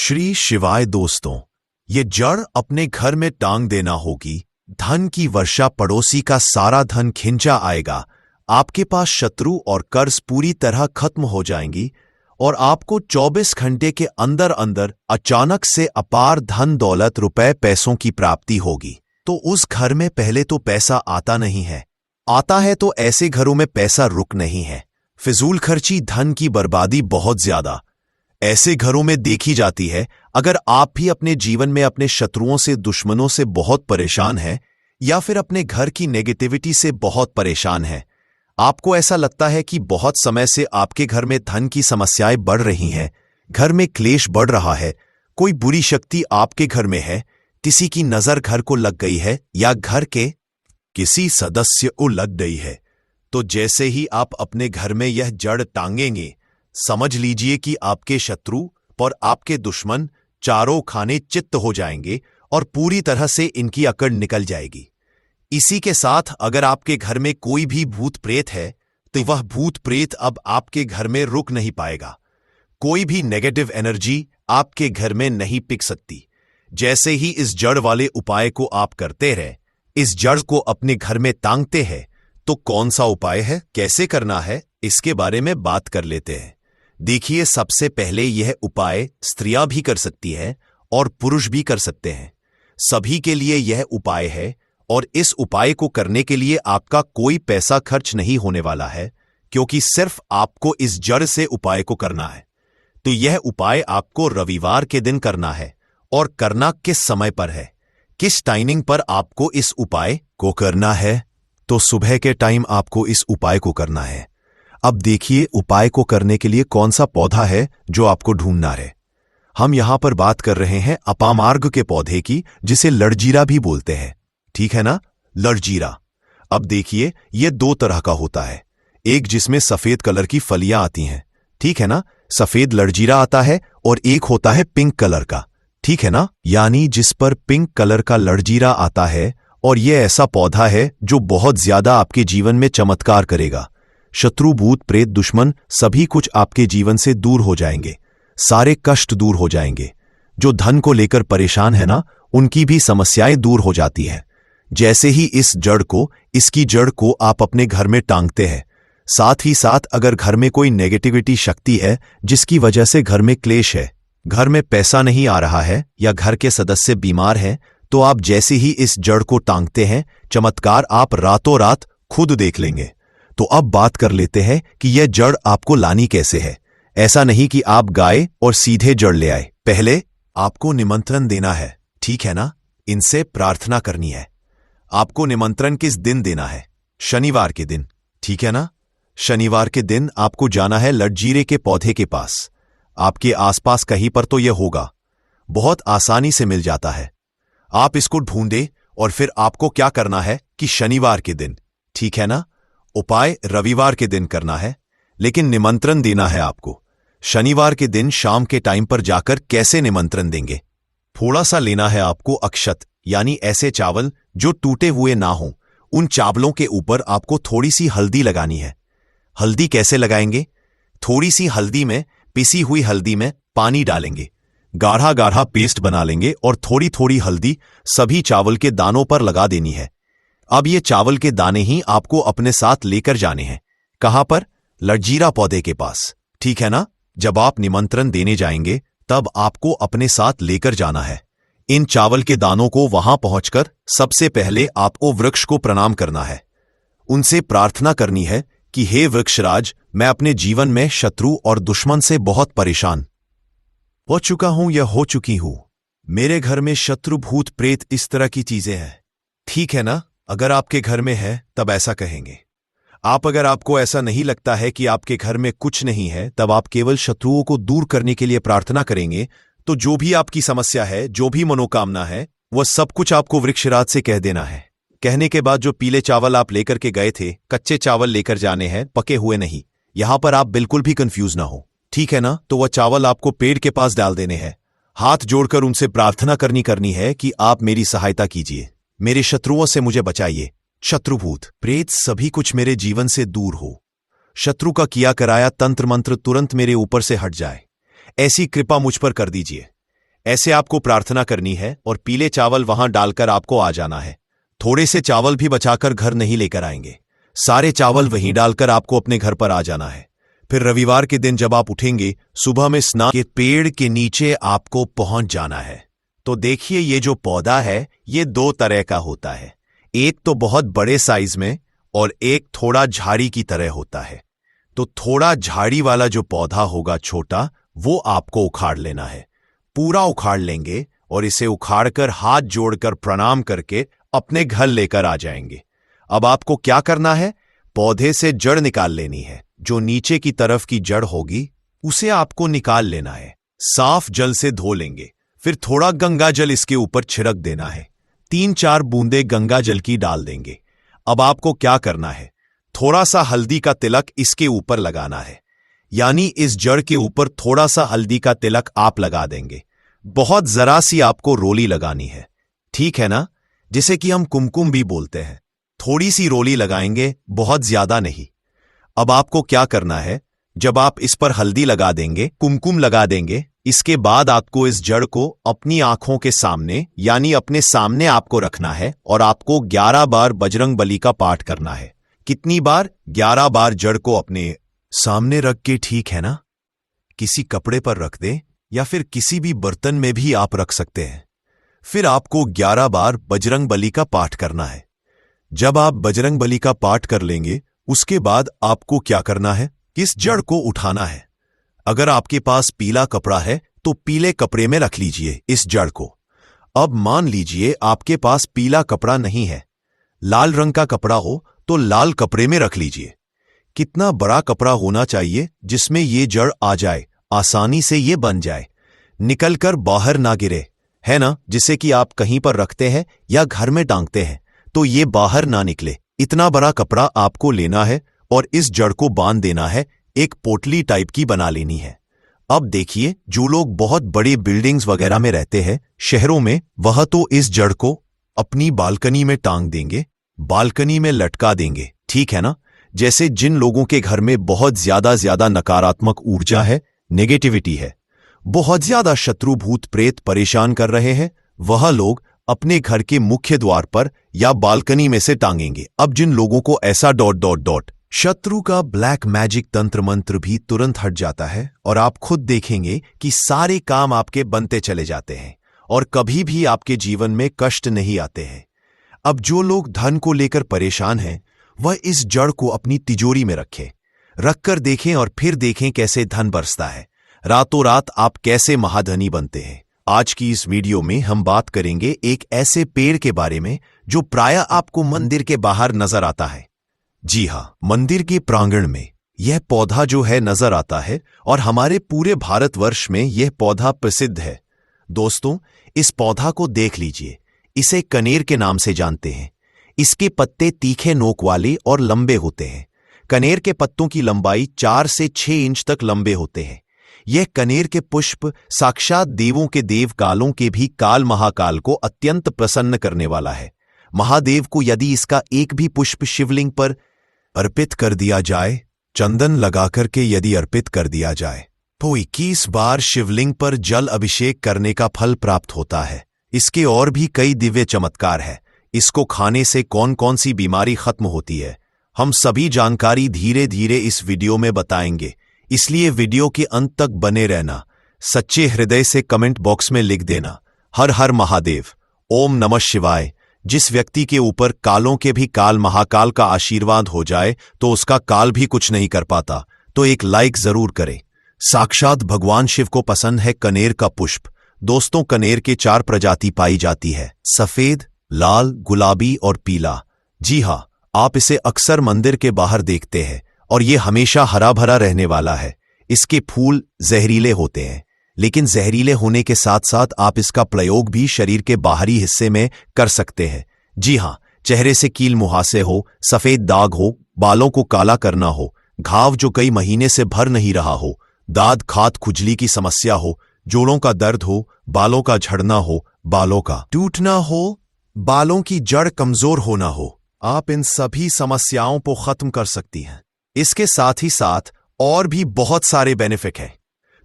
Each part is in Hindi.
श्री शिवाय दोस्तों, ये जड़ अपने घर में टांग देना होगी। धन की वर्षा, पड़ोसी का सारा धन खिंचा आएगा। आपके पास शत्रु और कर्ज पूरी तरह खत्म हो जाएंगी और आपको 24 घंटे के अंदर अंदर अचानक से अपार धन दौलत, रुपए पैसों की प्राप्ति होगी। तो उस घर में पहले तो पैसा आता नहीं है, आता है तो ऐसे घरों में पैसा रुक नहीं है। फिजूल खर्ची, धन की बर्बादी बहुत ज्यादा ऐसे घरों में देखी जाती है। अगर आप भी अपने जीवन में अपने शत्रुओं से, दुश्मनों से बहुत परेशान हैं या फिर अपने घर की नेगेटिविटी से बहुत परेशान हैं, आपको ऐसा लगता है कि बहुत समय से आपके घर में धन की समस्याएं बढ़ रही हैं, घर में क्लेश बढ़ रहा है, कोई बुरी शक्ति आपके घर में है, किसी की नजर घर को लग गई है या घर के किसी सदस्य को लग गई है, तो जैसे ही आप अपने घर में यह जड़ टांगेंगे, समझ लीजिए कि आपके शत्रु और आपके दुश्मन चारों खाने चित्त हो जाएंगे और पूरी तरह से इनकी अकड़ निकल जाएगी। इसी के साथ अगर आपके घर में कोई भी भूत प्रेत है तो वह भूत प्रेत अब आपके घर में रुक नहीं पाएगा। कोई भी नेगेटिव एनर्जी आपके घर में नहीं टिक सकती। जैसे ही इस जड़ वाले उपाय को आप करते रहे, इस जड़ को अपने घर में टांगते हैं, तो कौन सा उपाय है, कैसे करना है, इसके बारे में बात कर लेते हैं। देखिए, सबसे पहले यह उपाय स्त्रियां भी कर सकती है और पुरुष भी कर सकते हैं। सभी के लिए यह उपाय है और इस उपाय को करने के लिए आपका कोई पैसा खर्च नहीं होने वाला है, क्योंकि सिर्फ आपको इस जड़ से उपाय को करना है। तो यह उपाय आपको रविवार के दिन करना है। और करना किस समय पर है, किस टाइमिंग पर आपको इस उपाय को करना है? तो सुबह के टाइम आपको इस उपाय को करना है। अब देखिए, उपाय को करने के लिए कौन सा पौधा है जो आपको ढूंढना है। हम यहां पर बात कर रहे हैं अपामार्ग के पौधे की, जिसे लड़जीरा भी बोलते हैं। ठीक है ना, लड़जीरा। अब देखिए, यह दो तरह का होता है, एक जिसमें सफेद कलर की फलियां आती हैं, ठीक है ना, सफेद लड़जीरा आता है, और एक होता है पिंक कलर का, ठीक है ना, यानी जिस पर पिंक कलर का लड़जीरा आता है। और यह ऐसा पौधा है जो बहुत ज्यादा आपके जीवन में चमत्कार करेगा। शत्रु, भूत प्रेत, दुश्मन सभी कुछ आपके जीवन से दूर हो जाएंगे, सारे कष्ट दूर हो जाएंगे। जो धन को लेकर परेशान है ना, उनकी भी समस्याएं दूर हो जाती है। जैसे ही इसकी जड़ को आप अपने घर में टांगते हैं, साथ ही साथ अगर घर में कोई नेगेटिविटी शक्ति है जिसकी वजह से घर में क्लेश है, घर में पैसा नहीं आ रहा है या घर के सदस्य बीमार हैं, तो आप जैसे ही इस जड़ को टांगते हैं, चमत्कार आप रातों रात खुद देख लेंगे। तो अब बात कर लेते हैं कि यह जड़ आपको लानी कैसे है। ऐसा नहीं कि आप गाए और सीधे जड़ ले आए, पहले आपको निमंत्रण देना है, ठीक है ना, इनसे प्रार्थना करनी है। आपको निमंत्रण किस दिन देना है? शनिवार के दिन, ठीक है ना। शनिवार के दिन आपको जाना है लड़जीरे के पौधे के पास। आपके आसपास कहीं पर तो यह होगा, बहुत आसानी से मिल जाता है। आप इसको ढूंढे और फिर आपको क्या करना है कि शनिवार के दिन, ठीक है ना, उपाय रविवार के दिन करना है, लेकिन निमंत्रण देना है आपको। शनिवार के दिन शाम के टाइम पर जाकर कैसे निमंत्रण देंगे? थोड़ा सा लेना है आपको अक्षत, यानी ऐसे चावल जो टूटे हुए ना हों। उन चावलों के ऊपर आपको थोड़ी सी हल्दी लगानी है। हल्दी कैसे लगाएंगे? थोड़ी सी हल्दी में, पिसी हुई हल्दी में पानी डालेंगे, गाढ़ा गाढ़ा पेस्ट बना लेंगे और थोड़ी थोड़ी हल्दी सभी चावल के दानों पर लगा देनी है। अब ये चावल के दाने ही आपको अपने साथ लेकर जाने हैं। कहां पर? लड़जीरा पौधे के पास, ठीक है ना। जब आप निमंत्रण देने जाएंगे तब आपको अपने साथ लेकर जाना है। इन चावल के दानों को वहां पहुंचकर सबसे पहले आपको वृक्ष को प्रणाम करना है। उनसे प्रार्थना करनी है कि हे वृक्षराज, मैं अपने जीवन में शत्रु और दुश्मन से बहुत परेशान हो चुका हूं या हो चुकी हूं। मेरे घर में शत्रु, भूत प्रेत, इस तरह की चीजें हैं, ठीक है ना। अगर आपके घर में है तब ऐसा कहेंगे आप। अगर आपको ऐसा नहीं लगता है कि आपके घर में कुछ नहीं है, तब आप केवल शत्रुओं को दूर करने के लिए प्रार्थना करेंगे। तो जो भी आपकी समस्या है, जो भी मनोकामना है, वह सब कुछ आपको वृक्षराज से कह देना है। कहने के बाद जो पीले चावल आप लेकर के गए थे, कच्चे चावल लेकर जाने हैं, पके हुए नहीं। यहां पर आप बिल्कुल भी कंफ्यूज ना हो, ठीक है ना। तो वह चावल आपको पेड़ के पास डाल देने हैं। हाथ जोड़कर उनसे प्रार्थना करनी है कि आप मेरी सहायता कीजिए, मेरे शत्रुओं से मुझे बचाइए। शत्रु, भूत प्रेत सभी कुछ मेरे जीवन से दूर हो। शत्रु का किया कराया तंत्र मंत्र तुरंत मेरे ऊपर से हट जाए, ऐसी कृपा मुझ पर कर दीजिए। ऐसे आपको प्रार्थना करनी है और पीले चावल वहां डालकर आपको आ जाना है। थोड़े से चावल भी बचाकर घर नहीं लेकर आएंगे, सारे चावल वहीं डालकर आपको अपने घर पर आ जाना है। फिर रविवार के दिन जब आप उठेंगे, सुबह में स्नान के पेड़ के नीचे आपको पहुंच जाना है। तो देखिए, ये जो पौधा है ये 2 तरह का होता है। एक तो बहुत बड़े साइज में और एक थोड़ा झाड़ी की तरह होता है। तो थोड़ा झाड़ी वाला जो पौधा होगा छोटा, वो आपको उखाड़ लेना है। पूरा उखाड़ लेंगे और इसे उखाड़कर हाथ जोड़कर प्रणाम करके अपने घर लेकर आ जाएंगे। अब आपको क्या करना है, पौधे से जड़ निकाल लेनी है। जो नीचे की तरफ की जड़ होगी उसे आपको निकाल लेना है। साफ जल से धो लेंगे, फिर थोड़ा गंगा जल इसके ऊपर छिड़क देना है। 3-4 बूंदे गंगा जल की डाल देंगे। अब आपको क्या करना है, थोड़ा सा हल्दी का तिलक इसके ऊपर लगाना है। यानी इस जड़ के ऊपर थोड़ा सा हल्दी का तिलक आप लगा देंगे। बहुत जरा सी आपको रोली लगानी है, ठीक है ना, जिसे कि हम कुमकुम भी बोलते हैं। थोड़ी सी रोली लगाएंगे, बहुत ज्यादा नहीं। अब आपको क्या करना है, जब आप इस पर हल्दी लगा देंगे, कुमकुम लगा देंगे, इसके बाद आपको इस जड़ को अपनी आंखों के सामने यानी अपने सामने आपको रखना है और आपको 11 बार बजरंग बली का पाठ करना है। कितनी बार? 11 बार जड़ को अपने सामने रख के, ठीक है ना। किसी कपड़े पर रख दें या फिर किसी भी बर्तन में भी आप रख सकते हैं। फिर आपको 11 बार बजरंग बली का पाठ करना है। जब आप बजरंग बली का पाठ कर लेंगे, उसके बाद आपको क्या करना है, इस जड़ को उठाना है। अगर आपके पास पीला कपड़ा है तो पीले कपड़े में रख लीजिए इस जड़ को। अब मान लीजिए आपके पास पीला कपड़ा नहीं है, लाल रंग का कपड़ा हो तो लाल कपड़े में रख लीजिए। कितना बड़ा कपड़ा होना चाहिए जिसमें ये जड़ आ जाए, आसानी से ये बन जाए, निकलकर बाहर ना गिरे, है ना, जिसे कि आप कहीं पर रखते हैं या घर में टांगते हैं तो ये बाहर ना निकले। इतना बड़ा कपड़ा आपको लेना है और इस जड़ को बांध देना है, एक पोटली टाइप की बना लेनी है। अब देखिए, जो लोग बहुत बड़ी बिल्डिंग्स वगैरह में रहते हैं, शहरों में, वह तो इस जड़ को अपनी बालकनी में टांग देंगे, बालकनी में लटका देंगे, ठीक है ना। जैसे जिन लोगों के घर में बहुत ज्यादा नकारात्मक ऊर्जा है, नेगेटिविटी है, बहुत ज्यादा शत्रु भूत प्रेत परेशान कर रहे हैं, वह लोग अपने घर के मुख्य द्वार पर या बालकनी में से टांगेंगे। अब जिन लोगों को ऐसा ... शत्रु का ब्लैक मैजिक तंत्र मंत्र भी तुरंत हट जाता है और आप खुद देखेंगे कि सारे काम आपके बनते चले जाते हैं और कभी भी आपके जीवन में कष्ट नहीं आते हैं। अब जो लोग धन को लेकर परेशान हैं, वह इस जड़ को अपनी तिजोरी में रखकर देखें और फिर देखें कैसे धन बरसता है। रातों रात आप कैसे महाधनी बनते हैं। आज की इस वीडियो में हम बात करेंगे एक ऐसे पेड़ के बारे में जो प्रायः आपको मंदिर के बाहर नजर आता है। जी हाँ, मंदिर के प्रांगण में यह पौधा जो है नजर आता है और हमारे पूरे भारतवर्ष में यह पौधा प्रसिद्ध है। दोस्तों, इस पौधा को देख लीजिए, इसे कनेर के नाम से जानते हैं। इसके पत्ते तीखे नोक वाले और लंबे होते हैं। कनेर के पत्तों की लंबाई 4 से 6 इंच तक लंबे होते हैं। यह कनेर के पुष्प साक्षात देवों के देव कालों के भी काल महाकाल को अत्यंत प्रसन्न करने वाला है। महादेव को यदि इसका एक भी पुष्प शिवलिंग पर अर्पित कर दिया जाए, चंदन लगाकर के यदि अर्पित कर दिया जाए, तो 21 बार शिवलिंग पर जल अभिषेक करने का फल प्राप्त होता है। इसके और भी कई दिव्य चमत्कार है। इसको खाने से कौन कौन सी बीमारी खत्म होती है, हम सभी जानकारी धीरे धीरे इस वीडियो में बताएंगे, इसलिए वीडियो के अंत तक बने रहना। सच्चे हृदय से कमेंट बॉक्स में लिख देना, हर हर महादेव, ओम नमः शिवाय। जिस व्यक्ति के ऊपर कालों के भी काल महाकाल का आशीर्वाद हो जाए तो उसका काल भी कुछ नहीं कर पाता, तो एक लाइक जरूर करें। साक्षात भगवान शिव को पसंद है कनेर का पुष्प। दोस्तों, कनेर के 4 प्रजाति पाई जाती है, सफेद, लाल, गुलाबी और पीला। जी हाँ, आप इसे अक्सर मंदिर के बाहर देखते हैं और ये हमेशा हरा भरा रहने वाला है। इसके फूल जहरीले होते हैं, लेकिन जहरीले होने के साथ साथ आप इसका प्रयोग भी शरीर के बाहरी हिस्से में कर सकते हैं। जी हाँ, चेहरे से कील मुहासे हो, सफेद दाग हो, बालों को काला करना हो, घाव जो कई महीने से भर नहीं रहा हो, दाद खात खुजली की समस्या हो, जोड़ों का दर्द हो, बालों का झड़ना हो, बालों का टूटना हो, बालों की जड़ कमजोर होना हो, आप इन सभी समस्याओं को खत्म कर सकती हैं। इसके साथ ही साथ और भी बहुत सारे बेनिफिट हैं,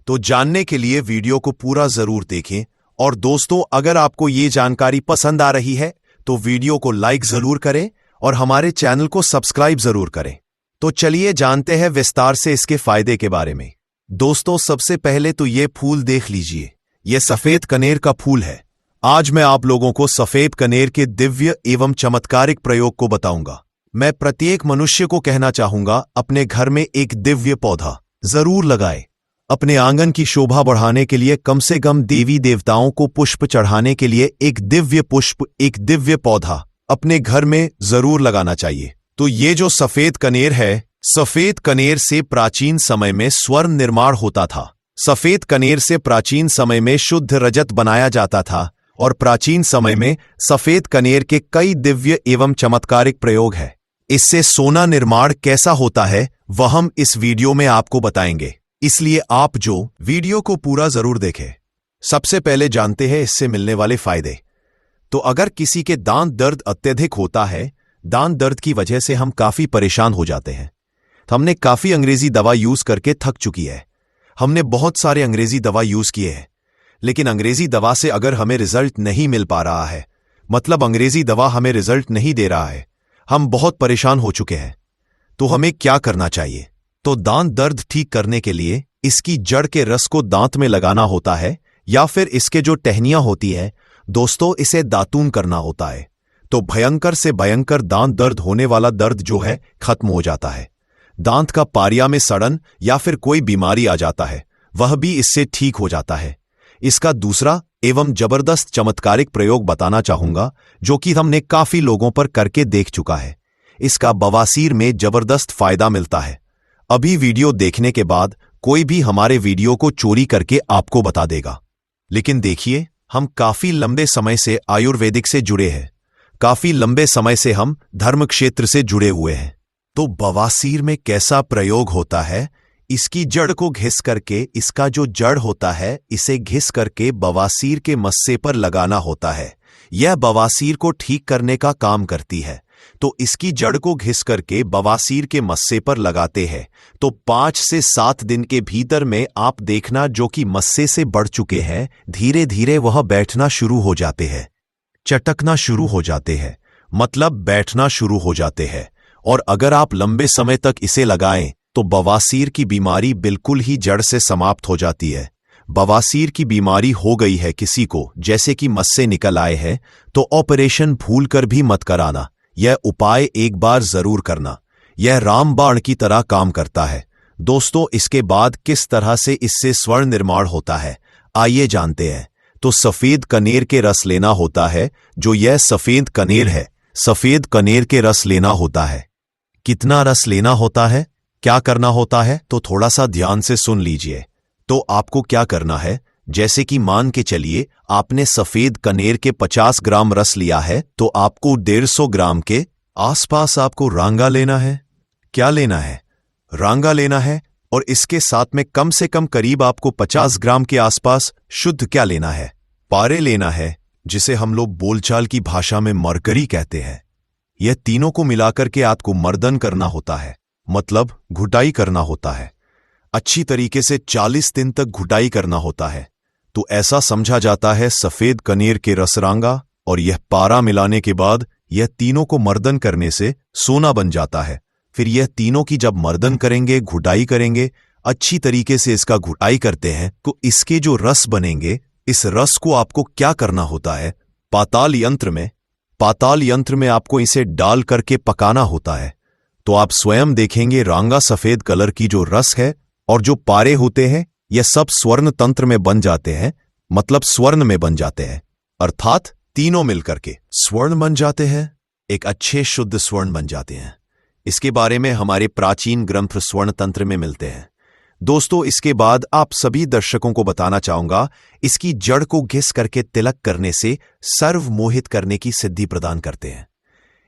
तो जानने के लिए वीडियो को पूरा जरूर देखें और दोस्तों, अगर आपको ये जानकारी पसंद आ रही है तो वीडियो को लाइक जरूर करें और हमारे चैनल को सब्सक्राइब जरूर करें। तो चलिए जानते हैं विस्तार से इसके फायदे के बारे में। दोस्तों, सबसे पहले तो ये फूल देख लीजिए। ये सफेद कनेर का फूल है। आज मैं आप लोगों को सफेद कनेर के दिव्य एवं चमत्कारिक प्रयोग को बताऊंगा। मैं प्रत्येक मनुष्य को कहना चाहूंगा, अपने घर में एक दिव्य पौधा जरूर लगाए। अपने आंगन की शोभा बढ़ाने के लिए, कम से कम देवी देवताओं को पुष्प चढ़ाने के लिए एक दिव्य पुष्प, एक दिव्य पौधा अपने घर में जरूर लगाना चाहिए। तो ये जो सफेद कनेर है, सफेद कनेर से प्राचीन समय में स्वर्ण निर्माण होता था। सफेद कनेर से प्राचीन समय में शुद्ध रजत बनाया जाता था और प्राचीन समय में सफेद कनेर के कई दिव्य एवं चमत्कारिक प्रयोग है। इससे सोना निर्माण कैसा होता है वह हम इस वीडियो में आपको बताएंगे, इसलिए आप जो वीडियो को पूरा जरूर देखें। सबसे पहले जानते हैं इससे मिलने वाले फायदे। तो अगर किसी के दांत दर्द अत्यधिक होता है, दांत दर्द की वजह से हम काफी परेशान हो जाते हैं। हमने काफी अंग्रेजी दवा यूज करके थक चुकी है। हमने बहुत सारे अंग्रेजी दवा यूज किए हैं, लेकिन अंग्रेजी दवा से अगर हमें रिजल्ट नहीं मिल पा रहा है, मतलब अंग्रेजी दवा हमें रिजल्ट नहीं दे रहा है, हम बहुत परेशान हो चुके हैं, तो हमें क्या करना चाहिए? तो दांत दर्द ठीक करने के लिए इसकी जड़ के रस को दांत में लगाना होता है, या फिर इसके जो टहनियां होती है दोस्तों, इसे दातून करना होता है। तो भयंकर से भयंकर दांत दर्द होने वाला दर्द जो है खत्म हो जाता है। दांत का पारिया में सड़न या फिर कोई बीमारी आ जाता है, वह भी इससे ठीक हो जाता है। इसका दूसरा एवं जबरदस्त चमत्कारिक प्रयोग बताना चाहूंगा, जो कि हमने काफी लोगों पर करके देख चुका है। इसका बवासीर में जबरदस्त फायदा मिलता है। अभी वीडियो देखने के बाद कोई भी हमारे वीडियो को चोरी करके आपको बता देगा। लेकिन देखिए, हम काफी लंबे समय से आयुर्वेदिक से जुड़े हैं, काफी लंबे समय से हम धर्म क्षेत्र से जुड़े हुए हैं। तो बवासीर में कैसा प्रयोग होता है? इसकी जड़ को घिस करके, इसका जो जड़ होता है इसे घिस करके बवासीर के मस्से पर लगाना होता है। यह बवासीर को ठीक करने का काम करती है। तो इसकी जड़ को घिस करके बवासीर के मस्से पर लगाते हैं, तो 5 से 7 दिन के भीतर में आप देखना, जो कि मस्से से बढ़ चुके हैं, धीरे धीरे वह बैठना शुरू हो जाते हैं, चटकना शुरू हो जाते हैं, मतलब बैठना शुरू हो जाते हैं। और अगर आप लंबे समय तक इसे लगाएं तो बवासीर की बीमारी बिल्कुल ही जड़ से समाप्त हो जाती है। बवासीर की बीमारी हो गई है किसी को, जैसे कि मस्से निकल आए हैं, तो ऑपरेशन भूलकर भी मत कराना। यह उपाय एक बार जरूर करना। यह रामबाण की तरह काम करता है। दोस्तों, इसके बाद किस तरह से इससे स्वर्ण निर्माण होता है, आइए जानते हैं। तो सफेद कनेर के रस लेना होता है। जो यह सफेद कनेर है, सफेद कनेर के रस लेना होता है। कितना रस लेना होता है, क्या करना होता है, तो थोड़ा सा ध्यान से सुन लीजिए। तो आपको क्या करना है, जैसे कि मान के चलिए आपने सफेद कनेर के 50 ग्राम रस लिया है, तो आपको 150 ग्राम के आसपास आपको रांगा लेना है। क्या लेना है? रांगा लेना है। और इसके साथ में कम से कम करीब आपको 50 ग्राम के आसपास शुद्ध क्या लेना है? पारे लेना है, जिसे हम लोग बोलचाल की भाषा में मरकरी कहते हैं। यह तीनों को मिलाकर के आपको मर्दन करना होता है, मतलब घुटाई करना होता है। अच्छी तरीके से 40 दिन तक घुटाई करना होता है। तो ऐसा समझा जाता है सफेद कनेर के रसरांगा और यह पारा मिलाने के बाद यह तीनों को मर्दन करने से सोना बन जाता है। फिर यह तीनों की जब मर्दन करेंगे, घुटाई करेंगे, अच्छी तरीके से इसका घुटाई करते हैं, तो इसके जो रस बनेंगे, इस रस को आपको क्या करना होता है? पाताल यंत्र में आपको इसे डाल करके पकाना होता है। तो आप स्वयं देखेंगे रांगा सफेद कलर की जो रस है और जो पारे होते हैं, यह सब स्वर्ण तंत्र में बन जाते हैं, मतलब स्वर्ण में बन जाते हैं, अर्थात तीनों मिलकर के स्वर्ण बन जाते हैं, एक अच्छे शुद्ध स्वर्ण बन जाते हैं। इसके बारे में हमारे प्राचीन ग्रंथ स्वर्ण तंत्र में मिलते हैं। दोस्तों, इसके बाद आप सभी दर्शकों को बताना चाहूंगा, इसकी जड़ को घिस करके तिलक करने से सर्व मोहित करने की सिद्धि प्रदान करते हैं।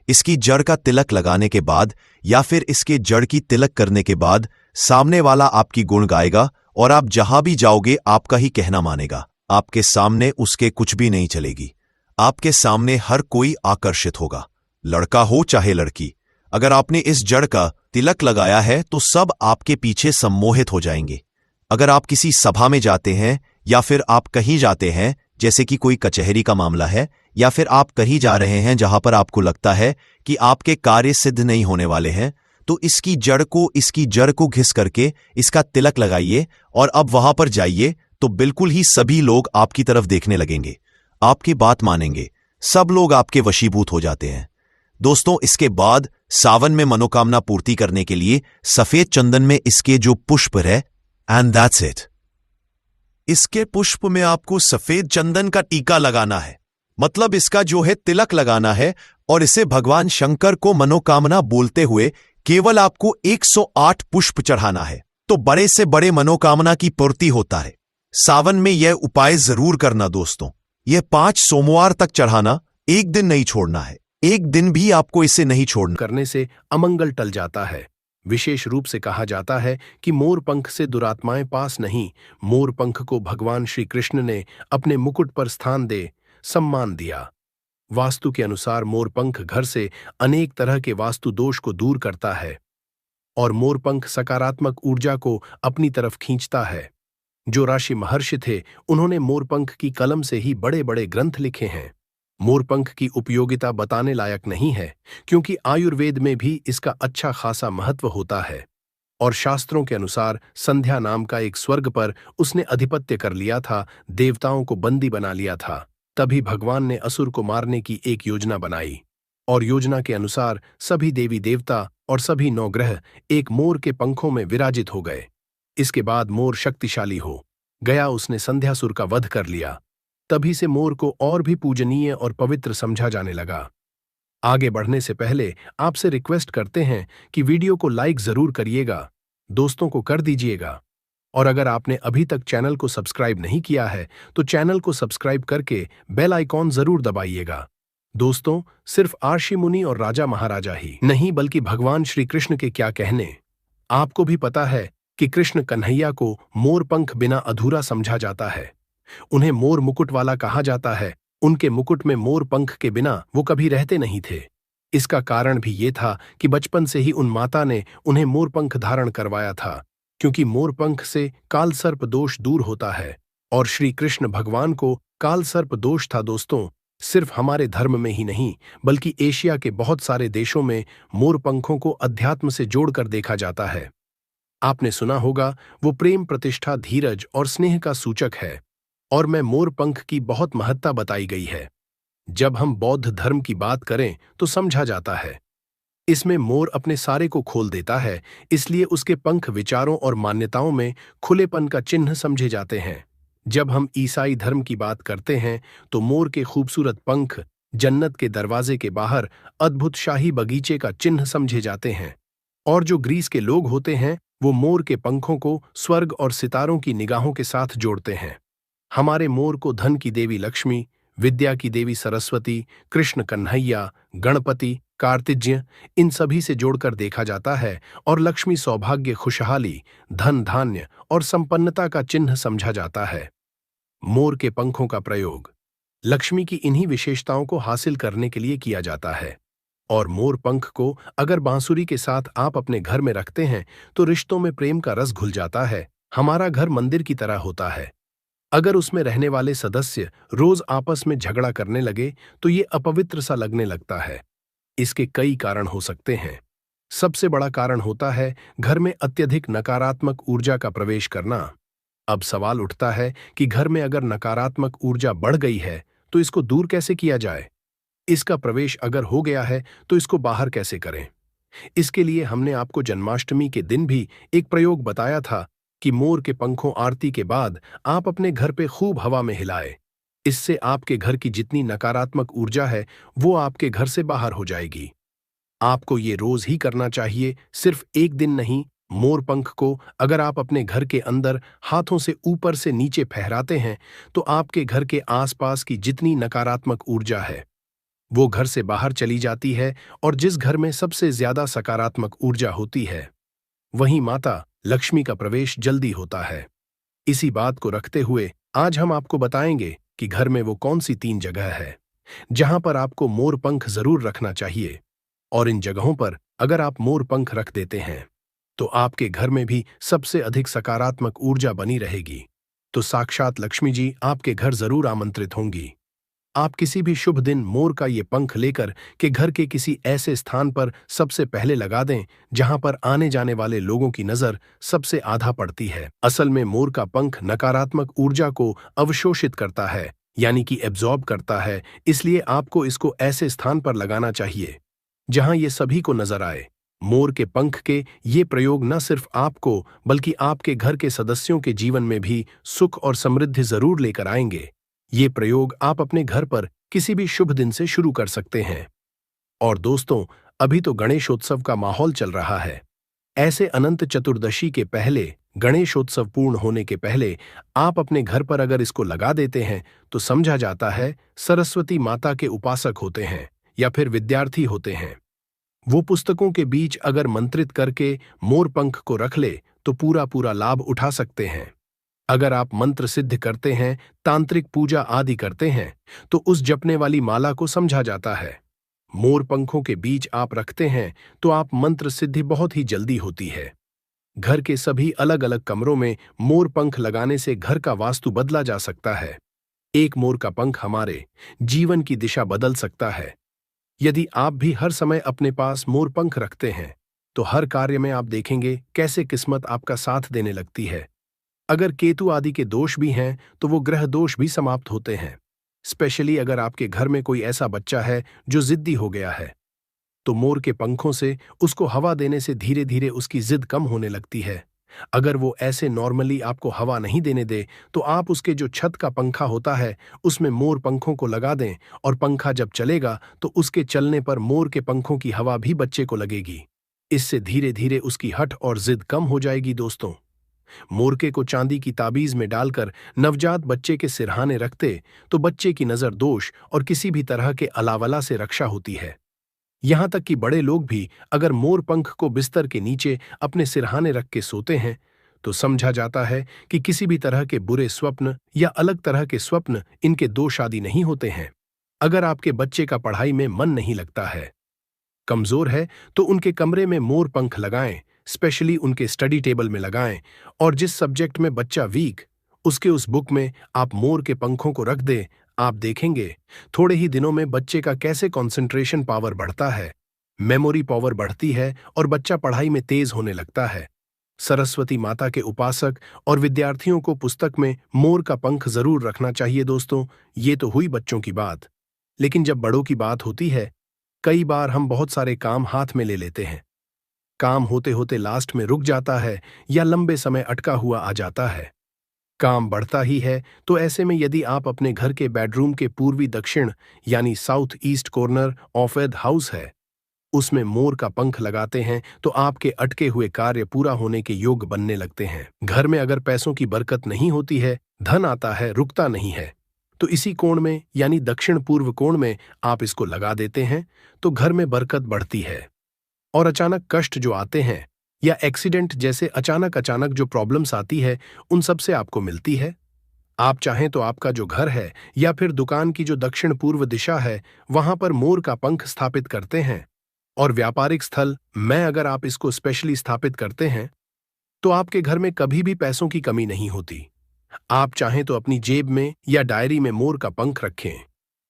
इसकी जड़ का तिलक लगाने के बाद या फिर इसके जड़ की तिलक करने के बाद सामने वाला आपकी गुण गाएगा और आप जहां भी जाओगे आपका ही कहना मानेगा। आपके सामने उसके कुछ भी नहीं चलेगी। आपके सामने हर कोई आकर्षित होगा, लड़का हो चाहे लड़की। अगर आपने इस जड़ का तिलक लगाया है तो सब आपके पीछे सम्मोहित हो जाएंगे। अगर आप किसी सभा में जाते हैं या फिर आप कहीं जाते हैं जैसे कि कोई कचहरी का मामला है या फिर आप कहीं जा रहे हैं जहां पर आपको लगता है कि आपके कार्य सिद्ध नहीं होने वाले हैं, तो इसकी जड़ को घिस करके इसका तिलक लगाइए और अब वहां पर जाइए तो बिल्कुल ही सभी लोग आपकी तरफ देखने लगेंगे, आपकी बात मानेंगे, सब लोग आपके वशीभूत हो जाते हैं। दोस्तों, इसके बाद सावन में मनोकामना पूर्ति करने के लिए सफेद चंदन में इसके जो पुष्प है, एंड दैट्स इट। इसके पुष्प में आपको सफेद चंदन का टीका लगाना है, मतलब इसका जो है तिलक लगाना है, और इसे भगवान शंकर को मनोकामना बोलते हुए केवल आपको 108 पुष्प चढ़ाना है, तो बड़े से बड़े मनोकामना की पूर्ति होता है। सावन में यह उपाय जरूर करना दोस्तों। यह 5 सोमवार तक चढ़ाना, एक दिन नहीं छोड़ना है, एक दिन भी आपको इसे नहीं छोड़ना। करने से अमंगल टल जाता है। विशेष रूप से कहा जाता है कि मोर पंख से दुरात्माएं पास नहीं। मोर पंख को भगवान श्री कृष्ण ने अपने मुकुट पर स्थान दे सम्मान दिया। वास्तु के अनुसार मोर पंख घर से अनेक तरह के वास्तु दोष को दूर करता है और मोर पंख सकारात्मक ऊर्जा को अपनी तरफ खींचता है। जो ऋषि महर्षि थे, उन्होंने मोरपंख की कलम से ही बड़े बड़े ग्रंथ लिखे हैं। मोरपंख की उपयोगिता बताने लायक नहीं है, क्योंकि आयुर्वेद में भी इसका अच्छा खासा महत्व होता है और शास्त्रों के अनुसार संध्या नाम का एक स्वर्ग पर उसने अधिपत्य कर लिया था, देवताओं को बंदी बना लिया था। तभी भगवान ने असुर को मारने की एक योजना बनाई और योजना के अनुसार सभी देवी देवता और सभी 9 ग्रह एक मोर के पंखों में विराजित हो गए। इसके बाद मोर शक्तिशाली हो गया, उसने संध्यासुर का वध कर लिया। तभी से मोर को और भी पूजनीय और पवित्र समझा जाने लगा। आगे बढ़ने से पहले आपसे रिक्वेस्ट करते हैं कि वीडियो को लाइक जरूर करिएगा, दोस्तों को कर दीजिएगा, और अगर आपने अभी तक चैनल को सब्सक्राइब नहीं किया है तो चैनल को सब्सक्राइब करके बेल आइकॉन जरूर दबाइएगा। दोस्तों, सिर्फ ऋषि मुनि और राजा महाराजा ही नहीं, बल्कि भगवान श्री कृष्ण के क्या कहने। आपको भी पता है कि कृष्ण कन्हैया को मोर पंख बिना अधूरा समझा जाता है। उन्हें मोर मुकुट वाला कहा जाता है। उनके मुकुट में मोर पंख के बिना वो कभी रहते नहीं थे। इसका कारण भी ये था कि बचपन से ही उन माता ने उन्हें मोर पंख धारण करवाया था, क्योंकि मोर पंख से कालसर्प दोष दूर होता है और श्री कृष्ण भगवान को कालसर्प दोष था। दोस्तों, सिर्फ हमारे धर्म में ही नहीं, बल्कि एशिया के बहुत सारे देशों में मोर पंखों को अध्यात्म से जोड़कर देखा जाता है। आपने सुना होगा, वो प्रेम, प्रतिष्ठा, धीरज और स्नेह का सूचक है और मैं मोर पंख की बहुत महत्ता बताई गई है। जब हम बौद्ध धर्म की बात करें तो समझा जाता है इसमें मोर अपने सारे को खोल देता है, इसलिए उसके पंख विचारों और मान्यताओं में खुलेपन का चिन्ह समझे जाते हैं। जब हम ईसाई धर्म की बात करते हैं तो मोर के खूबसूरत पंख जन्नत के दरवाजे के बाहर अद्भुत शाही बगीचे का चिन्ह समझे जाते हैं, और जो ग्रीस के लोग होते हैं वो मोर के पंखों को स्वर्ग और सितारों की निगाहों के साथ जोड़ते हैं। हमारे मोर को धन की देवी लक्ष्मी, विद्या की देवी सरस्वती, कृष्ण कन्हैया, गणपति, कार्तिज्ञ, इन सभी से जोड़कर देखा जाता है और लक्ष्मी, सौभाग्य, खुशहाली, धन, धान्य और संपन्नता का चिन्ह समझा जाता है। मोर के पंखों का प्रयोग लक्ष्मी की इन्हीं विशेषताओं को हासिल करने के लिए किया जाता है और मोर पंख को अगर बांसुरी के साथ आप अपने घर में रखते हैं तो रिश्तों में प्रेम का रस घुल जाता है। हमारा घर मंदिर की तरह होता है। अगर उसमें रहने वाले सदस्य रोज आपस में झगड़ा करने लगे तो ये अपवित्र सा लगने लगता है। इसके कई कारण हो सकते हैं। सबसे बड़ा कारण होता है घर में अत्यधिक नकारात्मक ऊर्जा का प्रवेश करना। अब सवाल उठता है कि घर में अगर नकारात्मक ऊर्जा बढ़ गई है तो इसको दूर कैसे किया जाए। इसका प्रवेश अगर हो गया है तो इसको बाहर कैसे करें। इसके लिए हमने आपको जन्माष्टमी के दिन भी एक प्रयोग बताया था कि मोर के पंखों आरती के बाद आप अपने घर पे खूब हवा में हिलाए। इससे आपके घर की जितनी नकारात्मक ऊर्जा है वो आपके घर से बाहर हो जाएगी। आपको ये रोज ही करना चाहिए, सिर्फ एक दिन नहीं। मोर पंख को अगर आप अपने घर के अंदर हाथों से ऊपर से नीचे फहराते हैं तो आपके घर के आसपास की जितनी नकारात्मक ऊर्जा है वो घर से बाहर चली जाती है, और जिस घर में सबसे ज्यादा सकारात्मक ऊर्जा होती है वहीं माता लक्ष्मी का प्रवेश जल्दी होता है। इसी बात को रखते हुए आज हम आपको बताएंगे कि घर में वो कौन सी 3 जगह है जहां पर आपको मोर पंख जरूर रखना चाहिए, और इन जगहों पर अगर आप मोर पंख रख देते हैं तो आपके घर में भी सबसे अधिक सकारात्मक ऊर्जा बनी रहेगी। तो साक्षात लक्ष्मी जी आपके घर जरूर आमंत्रित होंगी। आप किसी भी शुभ दिन मोर का ये पंख लेकर के घर के किसी ऐसे स्थान पर सबसे पहले लगा दें जहां पर आने जाने वाले लोगों की नजर सबसे आधा पड़ती है। असल में मोर का पंख नकारात्मक ऊर्जा को अवशोषित करता है, यानी कि एब्जॉर्ब करता है, इसलिए आपको इसको ऐसे स्थान पर लगाना चाहिए जहां ये सभी को नजर आए। मोर के पंख के ये प्रयोग न सिर्फ आपको बल्कि आपके घर के सदस्यों के जीवन में भी सुख और समृद्धि जरूर लेकर आएंगे। ये प्रयोग आप अपने घर पर किसी भी शुभ दिन से शुरू कर सकते हैं। और दोस्तों, अभी तो गणेशोत्सव का माहौल चल रहा है। ऐसे अनंत चतुर्दशी के पहले, गणेशोत्सव पूर्ण होने के पहले आप अपने घर पर अगर इसको लगा देते हैं तो समझा जाता है सरस्वती माता के उपासक होते हैं या फिर विद्यार्थी होते हैं। वो पुस्तकों के बीच अगर मंत्रित करके मोर पंख को रख ले तो पूरा पूरा लाभ उठा सकते हैं। अगर आप मंत्र सिद्ध करते हैं, तांत्रिक पूजा आदि करते हैं, तो उस जपने वाली माला को समझा जाता है। मोर पंखों के बीच आप रखते हैं तो आप मंत्र सिद्धि बहुत ही जल्दी होती है। घर के सभी अलग अलग कमरों में मोर पंख लगाने से घर का वास्तु बदला जा सकता है। एक मोर का पंख हमारे जीवन की दिशा बदल सकता है। यदि आप भी हर समय अपने पास मोर पंख रखते हैं तो हर कार्य में आप देखेंगे कैसे किस्मत आपका साथ देने लगती है। अगर केतु आदि के दोष भी हैं तो वो ग्रह दोष भी समाप्त होते हैं। स्पेशली अगर आपके घर में कोई ऐसा बच्चा है जो जिद्दी हो गया है तो मोर के पंखों से उसको हवा देने से धीरे धीरे उसकी जिद कम होने लगती है। अगर वो ऐसे नॉर्मली आपको हवा नहीं देने दे तो आप उसके जो छत का पंखा होता है उसमें मोर पंखों को लगा दें और पंखा जब चलेगा तो उसके चलने पर मोर के पंखों की हवा भी बच्चे को लगेगी। इससे धीरे धीरे उसकी हठ और जिद कम हो जाएगी। दोस्तों, मोरके को चांदी की ताबीज में डालकर नवजात बच्चे के सिरहाने रखते तो बच्चे की नजर दोष और किसी भी तरह के अलावला से रक्षा होती है। यहां तक कि बड़े लोग भी अगर मोर पंख को बिस्तर के नीचे अपने सिरहाने रख के सोते हैं तो समझा जाता है कि किसी भी तरह के बुरे स्वप्न या अलग तरह के स्वप्न इनके दोष आदि नहीं होते हैं। अगर आपके बच्चे का पढ़ाई में मन नहीं लगता है, कमजोर है, तो उनके कमरे में मोर पंख लगाएं, स्पेशली उनके स्टडी टेबल में लगाएं, और जिस सब्जेक्ट में बच्चा वीक उसके उस बुक में आप मोर के पंखों को रख दें। आप देखेंगे थोड़े ही दिनों में बच्चे का कैसे कंसंट्रेशन पावर बढ़ता है, मेमोरी पावर बढ़ती है और बच्चा पढ़ाई में तेज होने लगता है। सरस्वती माता के उपासक और विद्यार्थियों को पुस्तक में मोर का पंख जरूर रखना चाहिए। दोस्तों, ये तो हुई बच्चों की बात, लेकिन जब बड़ों की बात होती है, कई बार हम बहुत सारे काम हाथ में ले लेते हैं। काम होते होते लास्ट में रुक जाता है या लंबे समय अटका हुआ आ जाता है। काम बढ़ता ही है, तो ऐसे में यदि आप अपने घर के बेडरूम के पूर्वी दक्षिण यानी south east corner of the house है, उसमें मोर का पंख लगाते हैं तो आपके अटके हुए कार्य पूरा होने के योग बनने लगते हैं। घर में अगर पैसों की बरकत नहीं होती है, धन आता है रुकता नहीं है, तो इसी कोण में यानी दक्षिण पूर्व कोण में आप इसको लगा देते हैं तो घर में बरकत बढ़ती है। और अचानक कष्ट जो आते हैं या एक्सीडेंट जैसे अचानक जो प्रॉब्लम्स आती है, उन सब से आपको मिलती है। आप चाहें तो आपका जो घर है या फिर दुकान की जो दक्षिण पूर्व दिशा है वहां पर मोर का पंख स्थापित करते हैं। और व्यापारिक स्थल में अगर आप इसको स्पेशली स्थापित करते हैं तो आपके घर में कभी भी पैसों की कमी नहीं होती। आप चाहें तो अपनी जेब में या डायरी में मोर का पंख रखें,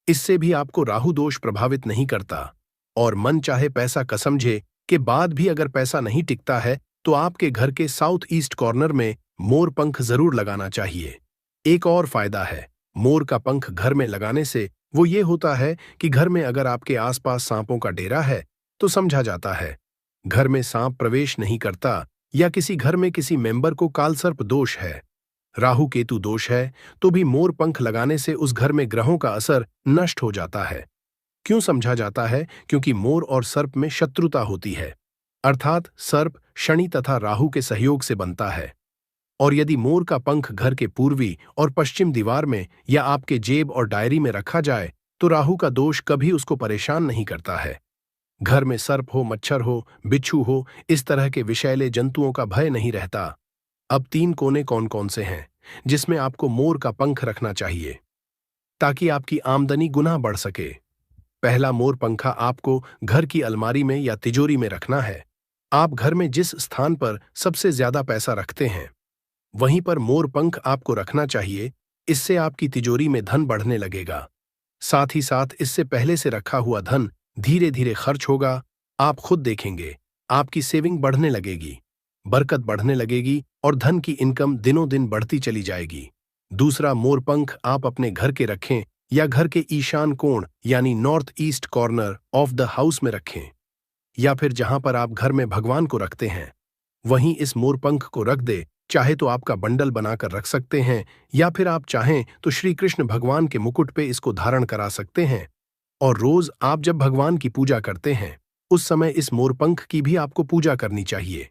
इससे भी आपको राहु दोष प्रभावित नहीं करता। और मन चाहे पैसा का समझे के बाद भी अगर पैसा नहीं टिकता है तो आपके घर के साउथ ईस्ट कॉर्नर में मोर पंख जरूर लगाना चाहिए। एक और फायदा है मोर का पंख घर में लगाने से, वो ये होता है कि घर में अगर आपके आसपास सांपों का डेरा है तो समझा जाता है घर में सांप प्रवेश नहीं करता, या किसी घर में किसी मेंबर को कालसर्प दोष है, राहु केतु दोष है, तो भी मोर पंख लगाने से उस घर में ग्रहों का असर नष्ट हो जाता है। क्यों समझा जाता है? क्योंकि मोर और सर्प में शत्रुता होती है, अर्थात सर्प शनि तथा राहु के सहयोग से बनता है। और यदि मोर का पंख घर के पूर्वी और पश्चिम दीवार में या आपके जेब और डायरी में रखा जाए तो राहु का दोष कभी उसको परेशान नहीं करता है। घर में सर्प हो, मच्छर हो, बिच्छू हो, इस तरह के विषैले जंतुओं का भय नहीं रहता। अब 3 कोने कौन कौन से हैं जिसमें आपको मोर का पंख रखना चाहिए ताकि आपकी आमदनी गुना बढ़ सके? पहला मोर पंखा आपको घर की अलमारी में या तिजोरी में रखना है। आप घर में जिस स्थान पर सबसे ज्यादा पैसा रखते हैं वहीं पर मोर पंख आपको रखना चाहिए, इससे आपकी तिजोरी में धन बढ़ने लगेगा। साथ ही साथ इससे पहले से रखा हुआ धन धीरे धीरे खर्च होगा। आप खुद देखेंगे, आपकी सेविंग बढ़ने लगेगी, बरकत बढ़ने लगेगी और धन की इनकम दिनों दिन बढ़ती चली जाएगी। दूसरा, मोर पंख आप अपने घर के रखें या घर के ईशान कोण यानी north east corner of the house में रखें, या फिर जहां पर आप घर में भगवान को रखते हैं वहीं इस मोरपंख को रख दे। चाहे तो आपका बंडल बनाकर रख सकते हैं या फिर आप चाहें तो श्री कृष्ण भगवान के मुकुट पे इसको धारण करा सकते हैं। और रोज आप जब भगवान की पूजा करते हैं उस समय इस मोरपंख की भी आपको पूजा करनी चाहिए।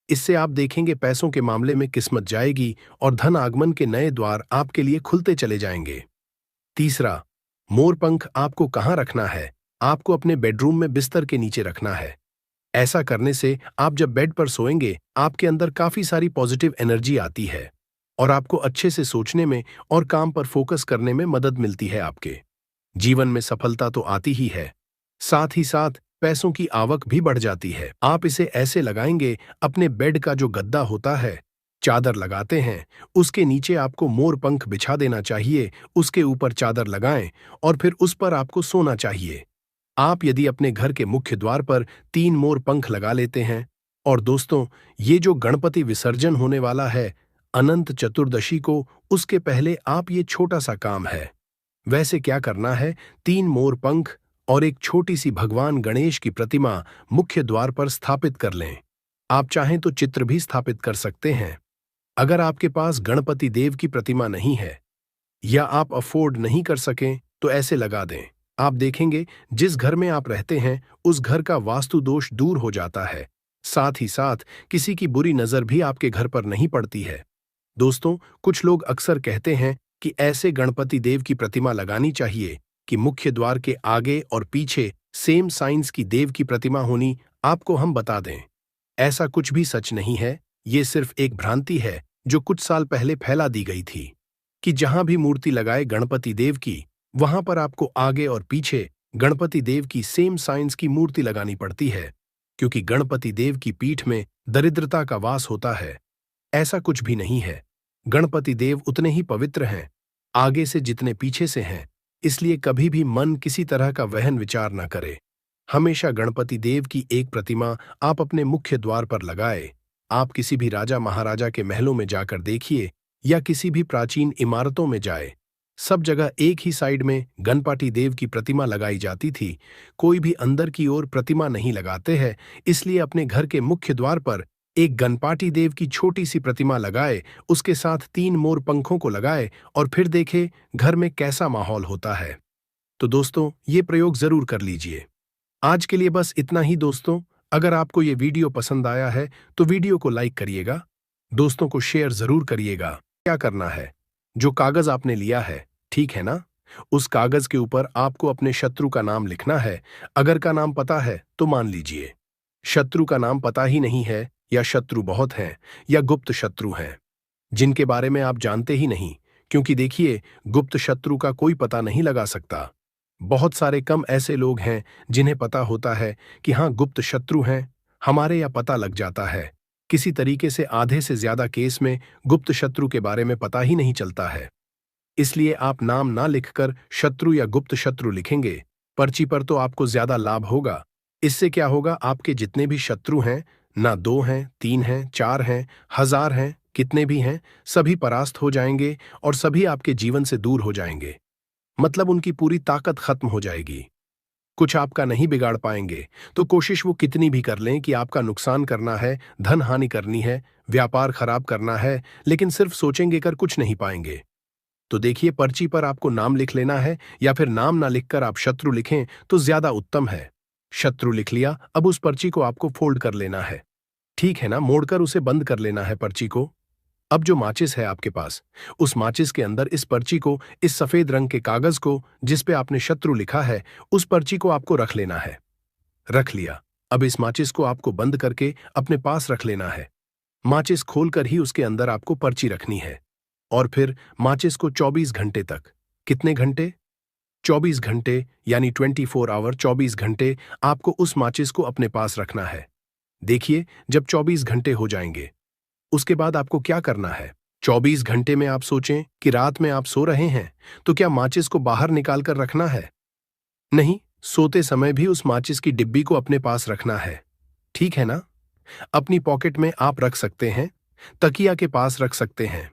इससे आप देखेंगे पैसों के मामले में किस्मत जाएगी और धन आगमन के नए द्वार आपके लिए खुलते चले जाएंगे। तीसरा, मोरपंख आपको कहाँ रखना है? आपको अपने बेडरूम में बिस्तर के नीचे रखना है। ऐसा करने से आप जब बेड पर सोएंगे आपके अंदर काफी सारी पॉजिटिव एनर्जी आती है और आपको अच्छे से सोचने में और काम पर फोकस करने में मदद मिलती है। आपके जीवन में सफलता तो आती ही है, साथ ही साथ पैसों की आवक भी बढ़ जाती है। आप इसे ऐसे लगाएंगे, अपने बेड का जो गद्दा होता है, चादर लगाते हैं, उसके नीचे आपको मोर पंख बिछा देना चाहिए, उसके ऊपर चादर लगाएं और फिर उस पर आपको सोना चाहिए। आप यदि अपने घर के मुख्य द्वार पर 3 मोर पंख लगा लेते हैं, और दोस्तों ये जो गणपति विसर्जन होने वाला है अनंत चतुर्दशी को, उसके पहले आप ये छोटा सा काम है। वैसे क्या करना है, 3 मोर पंख और एक छोटी सी भगवान गणेश की प्रतिमा मुख्य द्वार पर स्थापित कर लें। आप चाहें तो चित्र भी स्थापित कर सकते हैं। अगर आपके पास गणपति देव की प्रतिमा नहीं है या आप अफोर्ड नहीं कर सकें तो ऐसे लगा दें। आप देखेंगे जिस घर में आप रहते हैं उस घर का वास्तु दोष दूर हो जाता है, साथ ही साथ किसी की बुरी नजर भी आपके घर पर नहीं पड़ती है। दोस्तों, कुछ लोग अक्सर कहते हैं कि ऐसे गणपति देव की प्रतिमा लगानी चाहिए कि मुख्य द्वार के आगे और पीछे सेम साइंस की देव की प्रतिमा होनी। आपको हम बता दें, ऐसा कुछ भी सच नहीं है। ये सिर्फ एक भ्रांति है जो कुछ साल पहले फैला दी गई थी कि जहां भी मूर्ति लगाए गणपति देव की, वहां पर आपको आगे और पीछे गणपति देव की सेम साइंस की मूर्ति लगानी पड़ती है, क्योंकि गणपति देव की पीठ में दरिद्रता का वास होता है। ऐसा कुछ भी नहीं है। गणपति देव उतने ही पवित्र हैं आगे से जितने पीछे से हैं, इसलिए कभी भी मन किसी तरह का वहन विचार न करे। हमेशा गणपति देव की एक प्रतिमा आप अपने मुख्य द्वार पर लगाए। आप किसी भी राजा महाराजा के महलों में जाकर देखिए या किसी भी प्राचीन इमारतों में जाए, सब जगह एक ही साइड में गणपति देव की प्रतिमा लगाई जाती थी। कोई भी अंदर की ओर प्रतिमा नहीं लगाते हैं, इसलिए अपने घर के मुख्य द्वार पर एक गणपति देव की छोटी सी प्रतिमा लगाए, उसके साथ 3 मोर पंखों को लगाए और फिर देखे घर में कैसा माहौल होता है। तो दोस्तों, ये प्रयोग जरूर कर लीजिए। आज के लिए बस इतना ही दोस्तों। अगर आपको ये वीडियो पसंद आया है तो वीडियो को लाइक करिएगा, दोस्तों को शेयर जरूर करिएगा। क्या करना है, जो कागज आपने लिया है, ठीक है ना, उस कागज के ऊपर आपको अपने शत्रु का नाम लिखना है। अगर का नाम पता है तो मान लीजिए, शत्रु का नाम पता ही नहीं है या शत्रु बहुत हैं या गुप्त शत्रु हैं जिनके बारे में आप जानते ही नहीं, क्योंकि देखिए गुप्त शत्रु का कोई पता नहीं लगा सकता। बहुत सारे कम ऐसे लोग हैं जिन्हें पता होता है कि हाँ गुप्त शत्रु हैं हमारे, या पता लग जाता है। किसी तरीके से आधे से ज्यादा केस में गुप्त शत्रु के बारे में पता ही नहीं चलता है। इसलिए आप नाम ना लिखकर शत्रु या गुप्त शत्रु लिखेंगे पर्ची पर तो आपको ज्यादा लाभ होगा। इससे क्या होगा, आपके जितने भी शत्रु हैं, ना 2 हैं, 3 हैं, 4 हैं, 1000 हैं, कितने भी हैं, सभी परास्त हो जाएंगे और सभी आपके जीवन से दूर हो जाएंगे। मतलब उनकी पूरी ताकत खत्म हो जाएगी। कुछ आपका नहीं बिगाड़ पाएंगे, तो कोशिश वो कितनी भी कर लें कि आपका नुकसान करना है, धन हानि करनी है, व्यापार खराब करना है, लेकिन सिर्फ सोचेंगे कर कुछ नहीं पाएंगे। तो देखिए, पर्ची पर आपको नाम लिख लेना है, या फिर नाम ना लिखकर आप शत्रु लिखें तो ज्यादा उत्तम है। शत्रु लिख लिया, अब उस पर्ची को आपको फोल्ड कर लेना है, ठीक है ना, मोड़कर उसे बंद कर लेना है पर्ची को। अब जो माचिस है आपके पास, उस माचिस के अंदर इस पर्ची को, इस सफेद रंग के कागज को जिस पे आपने शत्रु लिखा है, उस पर्ची को आपको रख लेना है। रख लिया, अब इस माचिस को आपको बंद करके अपने पास रख लेना है। माचिस खोलकर ही उसके अंदर आपको पर्ची रखनी है और फिर माचिस को 24 घंटे तक, कितने घंटे, 24 घंटे यानी 24 आवर, 24 घंटे आपको उस माचिस को अपने पास रखना है। देखिए, जब 24 घंटे हो जाएंगे उसके बाद आपको क्या करना है, 24 घंटे में आप सोचें कि रात में आप सो रहे हैं, तो क्या माचिस को बाहर निकाल कर रखना है? नहीं, सोते समय भी उस माचिस की डिब्बी को अपने पास रखना है। ठीक है ना? अपनी पॉकेट में आप रख सकते हैं, तकिया के पास रख सकते हैं।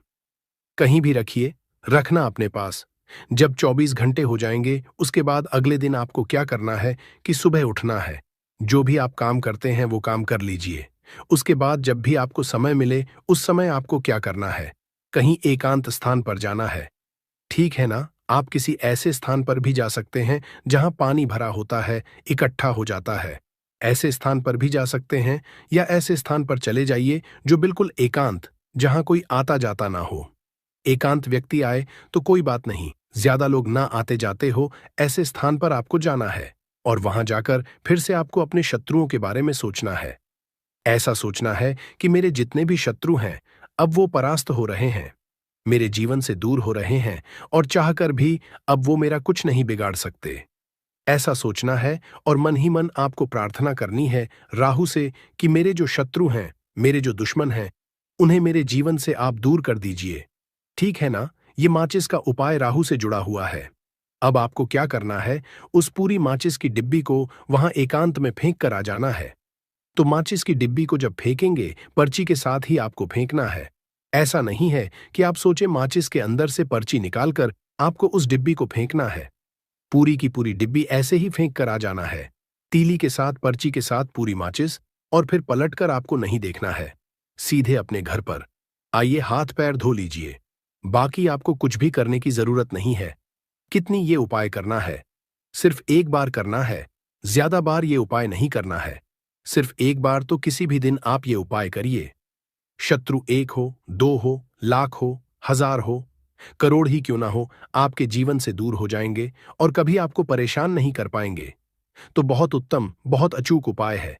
कहीं भी रखिए, रखना अपने पास। जब 24 घंटे हो जाएंगे, उसके बाद अगले दिन आपको क्या करना है कि सुबह उठना है। जो भी आप काम करते हैं वो काम कर लीजिए। उसके बाद जब भी आपको समय मिले, उस समय आपको क्या करना है? कहीं एकांत स्थान पर जाना है। ठीक है ना? आप किसी ऐसे स्थान पर भी जा सकते हैं जहां पानी भरा होता है, इकट्ठा हो जाता है। ऐसे स्थान पर भी जा सकते हैं, या ऐसे स्थान पर चले जाइए जो बिल्कुल एकांत, जहां कोई आता जाता ना हो। एकांत व्यक्ति आए तो कोई बात नहीं, ज्यादा लोग ना आते जाते हो, ऐसे स्थान पर आपको जाना है। और वहां जाकर फिर से आपको अपने शत्रुओं के बारे में सोचना है। ऐसा सोचना है कि मेरे जितने भी शत्रु हैं, अब वो परास्त हो रहे हैं, मेरे जीवन से दूर हो रहे हैं, और चाहकर भी अब वो मेरा कुछ नहीं बिगाड़ सकते। ऐसा सोचना है और मन ही मन आपको प्रार्थना करनी है राहु से कि मेरे जो शत्रु हैं, मेरे जो दुश्मन हैं, उन्हें मेरे जीवन से आप दूर कर दीजिए। ठीक है ना? ये माचिस का उपाय राहु से जुड़ा हुआ है। अब आपको क्या करना है? उस पूरी माचिस की डिब्बी को वहां एकांत में फेंक कर आ जाना है। तो माचिस की डिब्बी को जब फेंकेंगे, पर्ची के साथ ही आपको फेंकना है। ऐसा नहीं है कि आप सोचे माचिस के अंदर से पर्ची निकालकर आपको उस डिब्बी को फेंकना है। पूरी की पूरी डिब्बी ऐसे ही फेंक कर आ जाना है। तीली के साथ, पर्ची के साथ पूरी माचिस, और फिर पलटकर आपको नहीं देखना है। सीधे अपने घर पर आइए, हाथ पैर धो लीजिए। बाकी आपको कुछ भी करने की जरूरत नहीं है। कितनी ये उपाय करना है? सिर्फ एक बार करना है, ज्यादा बार ये उपाय नहीं करना है। सिर्फ एक बार तो किसी भी दिन आप ये उपाय करिए। शत्रु 1 हो, 2 हो, लाख हो, 1000 हो, करोड़ ही क्यों ना हो, आपके जीवन से दूर हो जाएंगे और कभी आपको परेशान नहीं कर पाएंगे। तो बहुत उत्तम, बहुत अचूक उपाय है।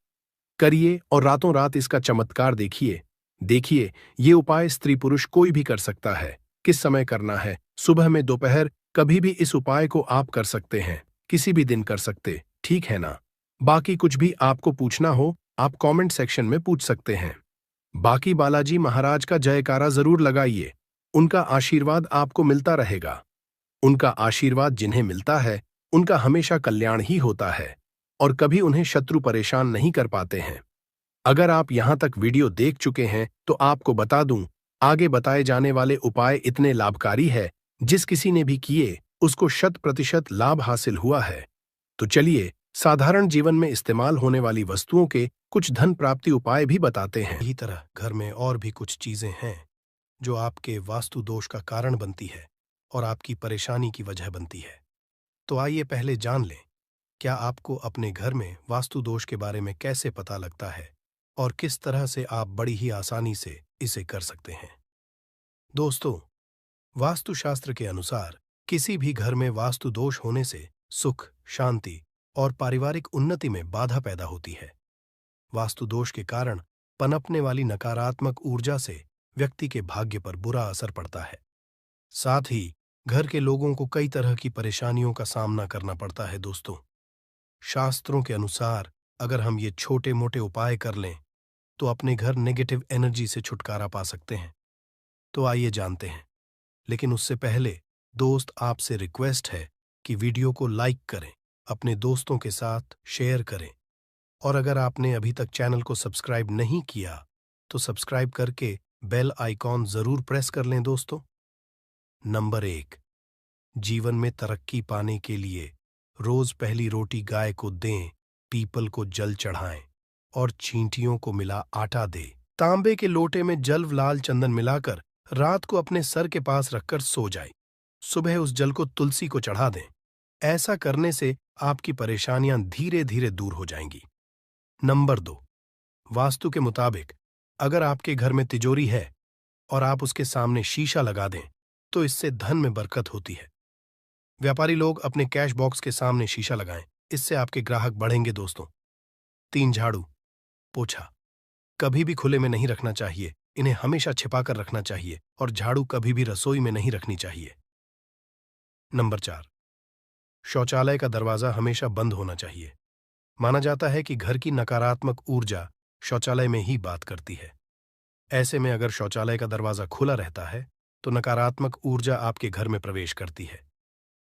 करिए और रातों रात इसका चमत्कार देखिए। देखिए, ये उपाय स्त्री पुरुष कोई भी कर सकता है। किस समय करना है? सुबह में, दोपहर, कभी भी इस उपाय को आप कर सकते हैं। किसी भी दिन कर सकते, ठीक है ना? बाकी कुछ भी आपको पूछना हो, आप कमेंट सेक्शन में पूछ सकते हैं। बाकी बालाजी महाराज का जयकारा जरूर लगाइए। उनका आशीर्वाद आपको मिलता रहेगा। उनका आशीर्वाद जिन्हें मिलता है, उनका हमेशा कल्याण ही होता है, और कभी उन्हें शत्रु परेशान नहीं कर पाते हैं। अगर आप यहां तक वीडियो देख चुके हैं तो आपको बता दूं, आगे बताए जाने वाले उपाय इतने लाभकारी है, जिस किसी ने भी किए उसको 100% लाभ हासिल हुआ है। तो चलिए, साधारण जीवन में इस्तेमाल होने वाली वस्तुओं के कुछ धन प्राप्ति उपाय भी बताते हैं। इसी तरह घर में और भी कुछ चीजें हैं जो आपके वास्तु दोष का कारण बनती है और आपकी परेशानी की वजह बनती है। तो आइए पहले जान लें, क्या आपको अपने घर में वास्तु दोष के बारे में कैसे पता लगता है और किस तरह से आप बड़ी ही आसानी से इसे कर सकते हैं। दोस्तों, वास्तुशास्त्र के अनुसार किसी भी घर में वास्तु दोष होने से सुख, शांति और पारिवारिक उन्नति में बाधा पैदा होती है। वास्तु दोष के कारण पनपने वाली नकारात्मक ऊर्जा से व्यक्ति के भाग्य पर बुरा असर पड़ता है। साथ ही घर के लोगों को कई तरह की परेशानियों का सामना करना पड़ता है। दोस्तों, शास्त्रों के अनुसार अगर हम ये छोटे मोटे उपाय कर लें तो अपने घर नेगेटिव एनर्जी से छुटकारा पा सकते हैं। तो आइए जानते हैं, लेकिन उससे पहले दोस्त, आपसे रिक्वेस्ट है कि वीडियो को लाइक करें, अपने दोस्तों के साथ शेयर करें, और अगर आपने अभी तक चैनल को सब्सक्राइब नहीं किया तो सब्सक्राइब करके बेल आइकॉन जरूर प्रेस कर लें। दोस्तों, नंबर 1, जीवन में तरक्की पाने के लिए रोज पहली रोटी गाय को दें, पीपल को जल चढ़ाएं और चींटियों को मिला आटा दे। तांबे के लोटे में जल लाल चंदन मिलाकर रात को अपने सर के पास रखकर सो जाए। सुबह उस जल को तुलसी को चढ़ा दें। ऐसा करने से आपकी परेशानियां धीरे धीरे दूर हो जाएंगी। नंबर 2, वास्तु के मुताबिक अगर आपके घर में तिजोरी है और आप उसके सामने शीशा लगा दें तो इससे धन में बरकत होती है। व्यापारी लोग अपने कैश बॉक्स के सामने शीशा लगाएं, इससे आपके ग्राहक बढ़ेंगे। दोस्तों, 3, झाड़ू पोछा कभी भी खुले में नहीं रखना चाहिए, इन्हें हमेशा छिपाकर रखना चाहिए, और झाड़ू कभी भी रसोई में नहीं रखनी चाहिए। नंबर 4, शौचालय का दरवाजा हमेशा बंद होना चाहिए। माना जाता है कि घर की नकारात्मक ऊर्जा शौचालय में ही बात करती है। ऐसे में अगर शौचालय का दरवाजा खुला रहता है तो नकारात्मक ऊर्जा आपके घर में प्रवेश करती है।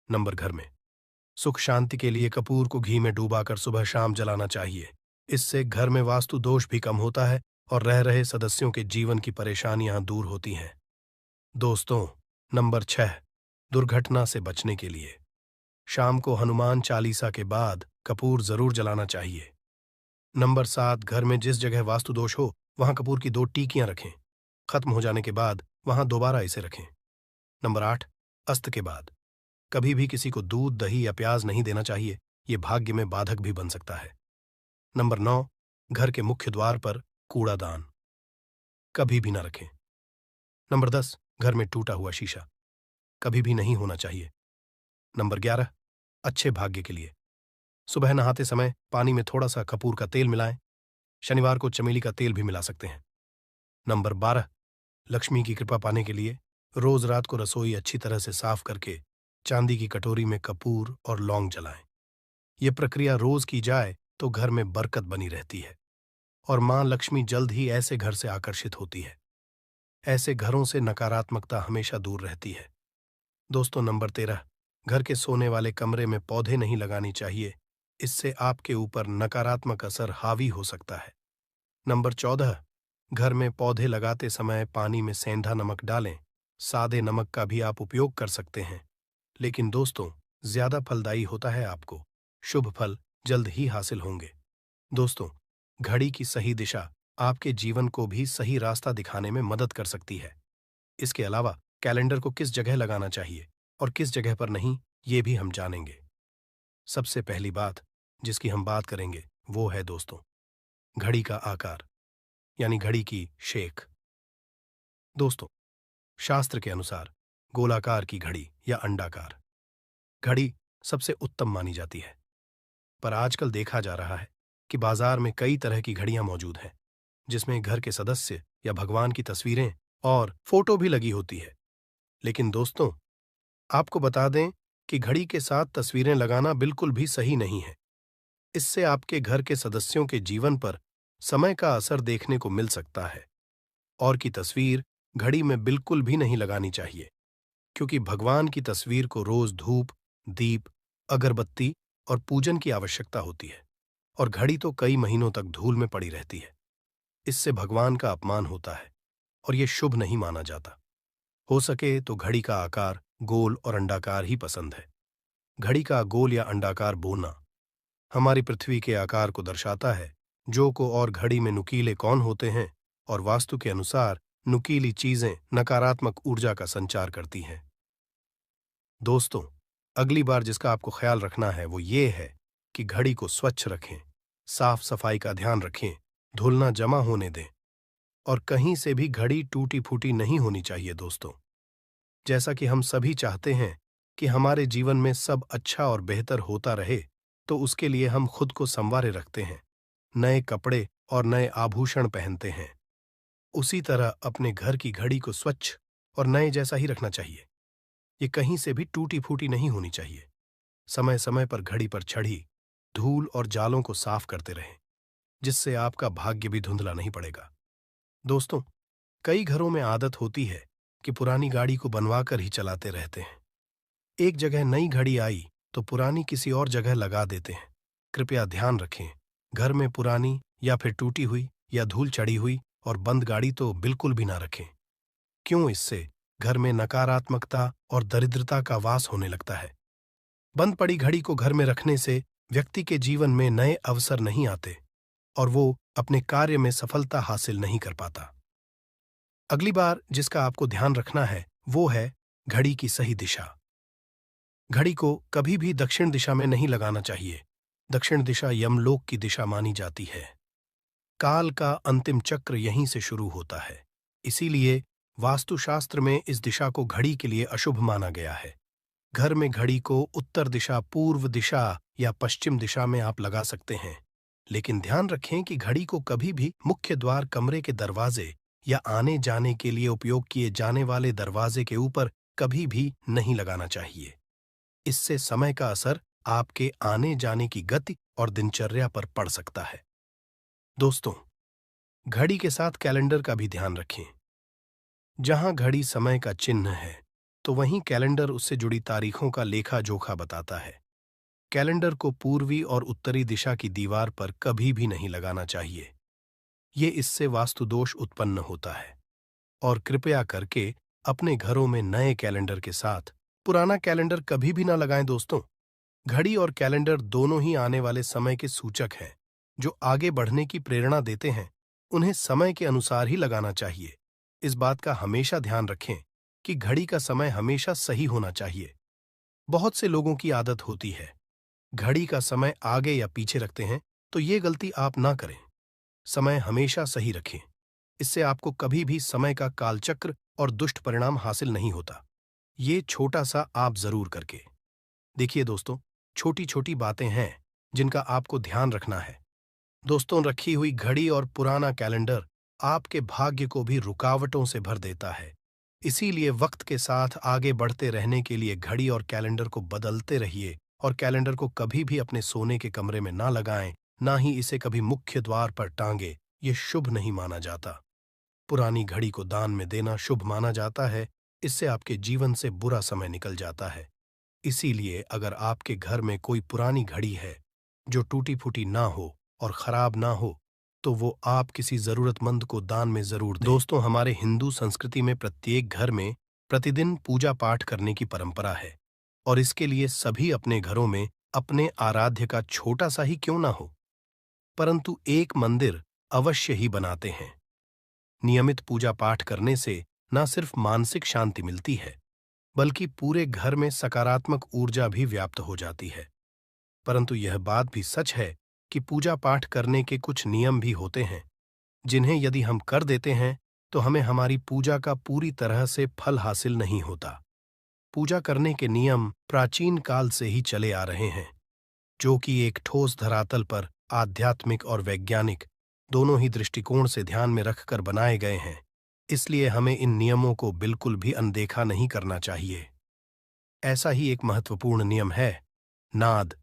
नंबर घर में सुख शांति के लिए कपूर को घी में डूबाकर सुबह शाम जलाना चाहिए। इससे घर में वास्तु दोष भी कम होता है और रह रहे सदस्यों के जीवन की परेशानियां दूर होती हैं। दोस्तों, नंबर 6, दुर्घटना से बचने के लिए शाम को हनुमान चालीसा के बाद कपूर जरूर जलाना चाहिए। नंबर 7, घर में जिस जगह वास्तु दोष हो वहां कपूर की 2 टीकियां रखें। खत्म हो जाने के बाद वहां दोबारा इसे रखें। नंबर 8, अस्त के बाद कभी भी किसी को दूध, दही या प्याज नहीं देना चाहिए, ये भाग्य में बाधक भी बन सकता है। नंबर 9, घर के मुख्य द्वार पर कूड़ादान कभी भी न रखें। नंबर 10, घर में टूटा हुआ शीशा कभी भी नहीं होना चाहिए। नंबर 11, अच्छे भाग्य के लिए सुबह नहाते समय पानी में थोड़ा सा कपूर का तेल मिलाएं। शनिवार को चमेली का तेल भी मिला सकते हैं। नंबर 12, लक्ष्मी की कृपा पाने के लिए रोज रात को रसोई अच्छी तरह से साफ करके चांदी की कटोरी में कपूर और लौंग जलाएं। यह प्रक्रिया रोज की जाए तो घर में बरकत बनी रहती है और मां लक्ष्मी जल्द ही ऐसे घर से आकर्षित होती है। ऐसे घरों से नकारात्मकता हमेशा दूर रहती है। दोस्तों, नंबर 13, घर के सोने वाले कमरे में पौधे नहीं लगाने चाहिए, इससे आपके ऊपर नकारात्मक असर हावी हो सकता है। नंबर 14, घर में पौधे लगाते समय पानी में सेंधा नमक डालें। सादे नमक का भी आप उपयोग कर सकते हैं, लेकिन दोस्तों ज्यादा फलदायी होता है। आपको शुभ फल जल्द ही हासिल होंगे। दोस्तों, घड़ी की सही दिशा आपके जीवन को भी सही रास्ता दिखाने में मदद कर सकती है। इसके अलावा कैलेंडर को किस जगह लगाना चाहिए और किस जगह पर नहीं, ये भी हम जानेंगे। सबसे पहली बात जिसकी हम बात करेंगे वो है दोस्तों, घड़ी का आकार यानी घड़ी की शेख। दोस्तों, शास्त्र के अनुसार गोलाकार की घड़ी या अंडाकार घड़ी सबसे उत्तम मानी जाती है, पर आजकल देखा जा रहा है कि बाजार में कई तरह की घड़ियां मौजूद हैं जिसमें घर के सदस्य या भगवान की तस्वीरें और फोटो भी लगी होती है। लेकिन दोस्तों, आपको बता दें कि घड़ी के साथ तस्वीरें लगाना बिल्कुल भी सही नहीं है। इससे आपके घर के सदस्यों के जीवन पर समय का असर देखने को मिल सकता है। और की तस्वीर घड़ी में बिल्कुल भी नहीं लगानी चाहिए, क्योंकि भगवान की तस्वीर को रोज धूप, दीप, अगरबत्ती और पूजन की आवश्यकता होती है और घड़ी तो कई महीनों तक धूल में पड़ी रहती है। इससे भगवान का अपमान होता है और यह शुभ नहीं माना जाता। हो सके तो घड़ी का आकार गोल और अंडाकार ही पसंद है। घड़ी का गोल या अंडाकार बोना हमारी पृथ्वी के आकार को दर्शाता है, जो को और घड़ी में नुकीले कौन होते हैं और वास्तु के अनुसार नुकीली चीजें नकारात्मक ऊर्जा का संचार करती हैं। दोस्तों, अगली बार जिसका आपको ख्याल रखना है वो ये है कि घड़ी को स्वच्छ रखें, साफ सफाई का ध्यान रखें, धुलना जमा होने दें और कहीं से भी घड़ी टूटी फूटी नहीं होनी चाहिए। दोस्तों, जैसा कि हम सभी चाहते हैं कि हमारे जीवन में सब अच्छा और बेहतर होता रहे, तो उसके लिए हम खुद को संवारे रखते हैं, नए कपड़े और नए आभूषण पहनते हैं। उसी तरह अपने घर की घड़ी को स्वच्छ और नए जैसा ही रखना चाहिए। ये कहीं से भी टूटी फूटी नहीं होनी चाहिए। समय समय पर घड़ी पर चढ़ी धूल और जालों को साफ करते रहें, जिससे आपका भाग्य भी धुंधला नहीं पड़ेगा। दोस्तों, कई घरों में आदत होती है कि पुरानी गाड़ी को बनवा कर ही चलाते रहते हैं। एक जगह नई घड़ी आई तो पुरानी किसी और जगह लगा देते हैं। कृपया ध्यान रखें, घर में पुरानी या फिर टूटी हुई या धूल चढ़ी हुई और बंद गाड़ी तो बिल्कुल भी ना रखें। क्यों? इससे घर में नकारात्मकता और दरिद्रता का वास होने लगता है। बंद पड़ी घड़ी को घर में रखने से व्यक्ति के जीवन में नए अवसर नहीं आते और वो अपने कार्य में सफलता हासिल नहीं कर पाता। अगली बार जिसका आपको ध्यान रखना है वो है घड़ी की सही दिशा। घड़ी को कभी भी दक्षिण दिशा में नहीं लगाना चाहिए। दक्षिण दिशा यमलोक की दिशा मानी जाती है। काल का अंतिम चक्र यहीं से शुरू होता है। इसीलिए वास्तुशास्त्र में इस दिशा को घड़ी के लिए अशुभ माना गया है। घर में घड़ी को उत्तर दिशा, पूर्व दिशा या पश्चिम दिशा में आप लगा सकते हैं, लेकिन ध्यान रखें कि घड़ी को कभी भी मुख्य द्वार, कमरे के दरवाजे या आने जाने के लिए उपयोग किए जाने वाले दरवाजे के ऊपर कभी भी नहीं लगाना चाहिए। इससे समय का असर आपके आने जाने की गति और दिनचर्या पर पड़ सकता है। दोस्तों, घड़ी के साथ कैलेंडर का भी ध्यान रखें। जहां घड़ी समय का चिन्ह है, तो वहीं कैलेंडर उससे जुड़ी तारीखों का लेखा जोखा बताता है। कैलेंडर को पूर्वी और उत्तरी दिशा की दीवार पर कभी भी नहीं लगाना चाहिए। ये इससे वास्तु दोष उत्पन्न होता है। और कृपया करके अपने घरों में नए कैलेंडर के साथ पुराना कैलेंडर कभी भी ना लगाएं दोस्तों। घड़ी और कैलेंडर दोनों ही आने वाले समय के सूचक हैं, जो आगे बढ़ने की प्रेरणा देते हैं। उन्हें समय के अनुसार ही लगाना चाहिए। इस बात का हमेशा ध्यान रखें कि घड़ी का समय हमेशा सही होना चाहिए। बहुत से लोगों की आदत होती है, घड़ी का समय आगे या पीछे रखते हैं, तो ये गलती आप ना करें। समय हमेशा सही रखें। इससे आपको कभी भी समय का कालचक्र और दुष्ट परिणाम हासिल नहीं होता। ये छोटा सा आप जरूर करके देखिए दोस्तों। छोटी छोटी बातें हैं जिनका आपको ध्यान रखना है। दोस्तों, रखी हुई घड़ी और पुराना कैलेंडर आपके भाग्य को भी रुकावटों से भर देता है। इसीलिए वक्त के साथ आगे बढ़ते रहने के लिए घड़ी और कैलेंडर को बदलते रहिए। और कैलेंडर को कभी भी अपने सोने के कमरे में ना लगाएं, ना ही इसे कभी मुख्य द्वार पर टांगे। ये शुभ नहीं माना जाता। पुरानी घड़ी को दान में देना शुभ माना जाता है। इससे आपके जीवन से बुरा समय निकल जाता है। इसीलिए अगर आपके घर में कोई पुरानी घड़ी है जो टूटी फूटी ना हो और खराब ना हो, तो वो आप किसी जरूरतमंद को दान में जरूर दें। दोस्तों, हमारे हिंदू संस्कृति में प्रत्येक घर में प्रतिदिन पूजा पाठ करने की परंपरा है। और इसके लिए सभी अपने घरों में अपने आराध्य का छोटा सा ही क्यों ना हो, परंतु एक मंदिर अवश्य ही बनाते हैं। नियमित पूजा पाठ करने से न सिर्फ मानसिक शांति मिलती है, बल्कि पूरे घर में सकारात्मक ऊर्जा भी व्याप्त हो जाती है। परंतु यह बात भी सच है कि पूजा पाठ करने के कुछ नियम भी होते हैं, जिन्हें यदि हम कर देते हैं तो हमें हमारी पूजा का पूरी तरह से फल हासिल नहीं होता। पूजा करने के नियम प्राचीन काल से ही चले आ रहे हैं, जो कि एक ठोस धरातल पर आध्यात्मिक और वैज्ञानिक दोनों ही दृष्टिकोण से ध्यान में रखकर बनाए गए हैं। इसलिए हमें इन नियमों को बिल्कुल भी अनदेखा नहीं करना चाहिए। ऐसा ही एक महत्वपूर्ण नियम है नाद,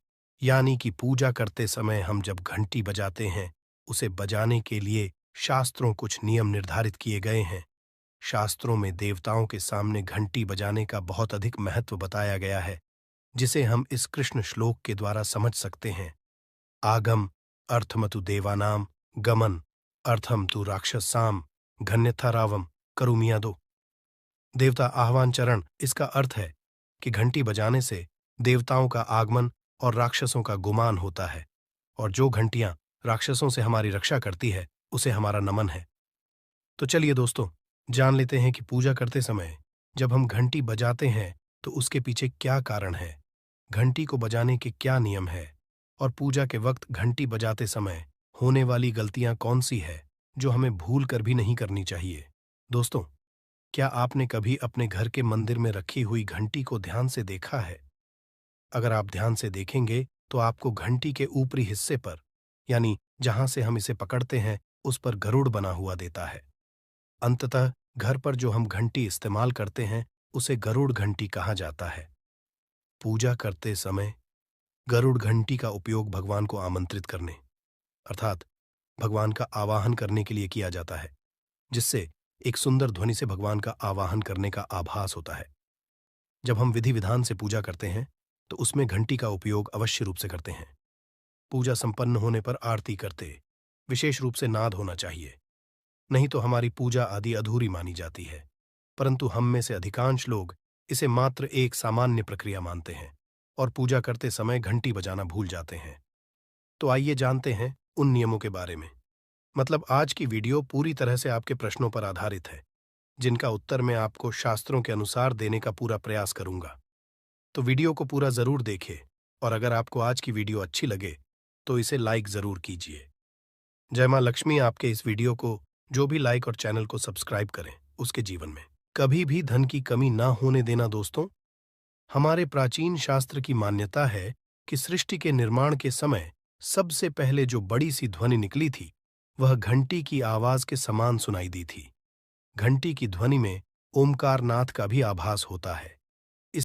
यानी कि पूजा करते समय हम जब घंटी बजाते हैं, उसे बजाने के लिए शास्त्रों कुछ नियम निर्धारित किए गए हैं। शास्त्रों में देवताओं के सामने घंटी बजाने का बहुत अधिक महत्व बताया गया है, जिसे हम इस कृष्ण श्लोक के द्वारा समझ सकते हैं। आगम अर्थमतु देवानाम गमन अर्थम तु राक्षसाम घन्यथा रावम करुमियादो। देवता आह्वान चरण, इसका अर्थ है कि घंटी बजाने से देवताओं का आगमन और राक्षसों का गुमान होता है, और जो घंटियां राक्षसों से हमारी रक्षा करती है उसे हमारा नमन है। तो चलिए दोस्तों, जान लेते हैं कि पूजा करते समय जब हम घंटी बजाते हैं तो उसके पीछे क्या कारण है, घंटी को बजाने के क्या नियम है, और पूजा के वक्त घंटी बजाते समय होने वाली गलतियां कौन सी है जो हमें भूल कर भी नहीं करनी चाहिए। दोस्तों, क्या आपने कभी अपने घर के मंदिर में रखी हुई घंटी को ध्यान से देखा है? अगर आप ध्यान से देखेंगे तो आपको घंटी के ऊपरी हिस्से पर, यानी जहां से हम इसे पकड़ते हैं, उस पर गरुड़ बना हुआ देता है। अंततः घर पर जो हम घंटी इस्तेमाल करते हैं उसे गरुड़ घंटी कहा जाता है। पूजा करते समय गरुड़ घंटी का उपयोग भगवान को आमंत्रित करने, अर्थात भगवान का आवाहन करने के लिए किया जाता है, जिससे एक सुंदर ध्वनि से भगवान का आवाहन करने का आभास होता है। जब हम विधि विधान से पूजा करते हैं तो उसमें घंटी का उपयोग अवश्य रूप से करते हैं। पूजा संपन्न होने पर आरती करते विशेष रूप से नाद होना चाहिए, नहीं तो हमारी पूजा आदि अधूरी मानी जाती है। परंतु हम में से अधिकांश लोग इसे मात्र एक सामान्य प्रक्रिया मानते हैं और पूजा करते समय घंटी बजाना भूल जाते हैं। तो आइए जानते हैं उन नियमों के बारे में। मतलब आज की वीडियो पूरी तरह से आपके प्रश्नों पर आधारित है, जिनका उत्तर मैं आपको शास्त्रों के अनुसार देने का पूरा प्रयास करूंगा। तो वीडियो को पूरा जरूर देखें, और अगर आपको आज की वीडियो अच्छी लगे तो इसे लाइक जरूर कीजिए। जय मां लक्ष्मी आपके इस वीडियो को जो भी लाइक और चैनल को सब्सक्राइब करें, उसके जीवन में कभी भी धन की कमी ना होने देना। दोस्तों, हमारे प्राचीन शास्त्र की मान्यता है कि सृष्टि के निर्माण के समय सबसे पहले जो बड़ी सी ध्वनि निकली थी वह घंटी की आवाज के समान सुनाई दी थी। घंटी की ध्वनि में ओमकार नाथ का भी आभास होता है।